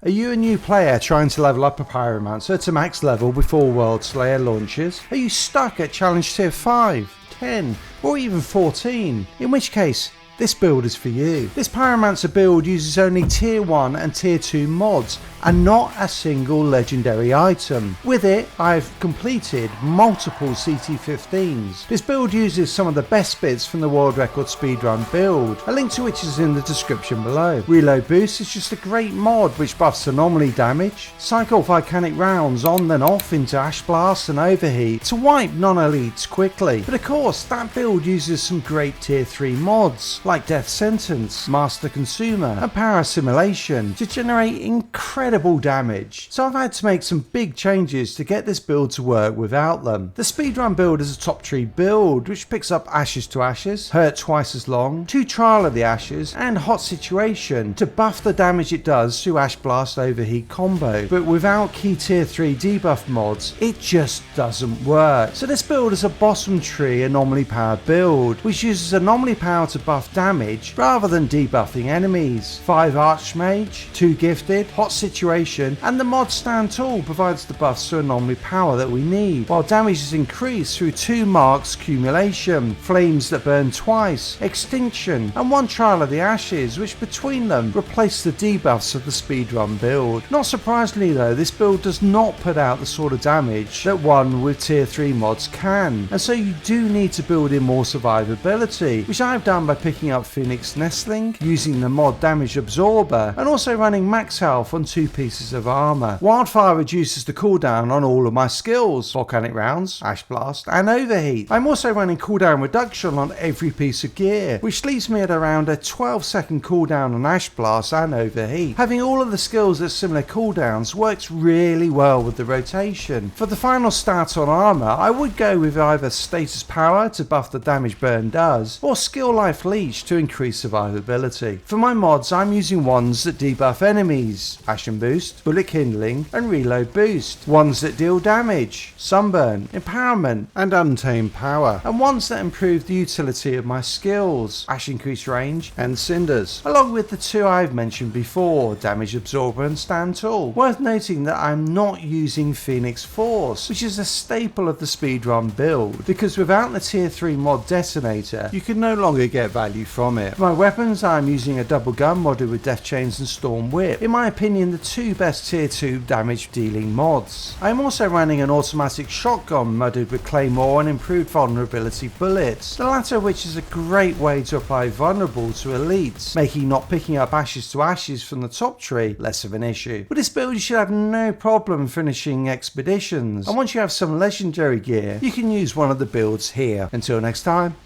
Are you a new player trying to level up a Pyromancer to max level before WorldSlayer launches? Are you stuck at challenge tier 5, 10 or even 14? In which case, this build is for you. This Pyromancer build uses only tier 1 and tier 2 mods and not a single legendary item. With it, I've completed multiple CT15s. This build uses some of the best bits from the world record speedrun build, a link to which is in the description below. Reload Boost is just a great mod which buffs anomaly damage, cycle volcanic rounds on then off into Ash Blast and Overheat to wipe non-elites quickly. But of course, that build uses some great tier 3 mods like Death Sentence, Master Consumer and Power Assimilation to generate incredible damage. So I've had to make some big changes to get this build to work without them. The speedrun build is a top tree build which picks up Ashes to Ashes, Hurt twice as long, 2 Trial of the Ashes and Hot Situation to buff the damage it does through Ash Blast Overheat combo. But without key tier 3 debuff mods, it just doesn't work. So this build is a bottom tree anomaly power build which uses anomaly power to buff damage rather than debuffing enemies. 5 Archmage, 2 Gifted, Hot Situation and the mod stand tool provides the buffs to anomaly power that we need, while damage is increased through 2 marks accumulation, flames that burn twice, extinction and 1 Trial of the Ashes which between them replace the debuffs of the speedrun build. Not surprisingly though, this build does not put out the sort of damage that one with tier 3 mods can, and so you do need to build in more survivability, which I've done by picking up Phoenix Nestling, using the mod Damage Absorber and also running max health on 2 pieces of armor. Wildfire reduces the cooldown on all of my skills, Volcanic Rounds, Ash Blast and Overheat. I'm also running cooldown reduction on every piece of gear, which leaves me at around a 12-second cooldown on Ash Blast and Overheat. Having all of the skills at similar cooldowns works really well with the rotation. For the final stat on armor, I would go with either Status Power to buff the damage burn does, or Skill Life Leech to increase survivability. For my mods, I'm using ones that debuff enemies, Ashen Boost, Bullet Kindling and Reload Boost, ones that deal damage, Sunburn, Empowerment and Untamed Power, and ones that improve the utility of my skills, Ash Increased Range and Cinders, along with the 2 I've mentioned before, Damage Absorber and Stand Tool. Worth noting that I'm not using Phoenix Force, which is a staple of the speedrun build, because without the tier 3 mod Detonator, you can no longer get value from it. For my weapons, I'm using a double gun modded with Death Chains and Storm Whip, in my opinion the 2 best tier 2 damage dealing mods. I am also running an automatic shotgun modded with Claymore and improved vulnerability bullets, the latter of which is a great way to apply vulnerable to elites, making not picking up Ashes to Ashes from the top tree less of an issue. With this build you should have no problem finishing expeditions, and once you have some legendary gear you can use one of the builds here. Until next time,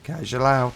casual out.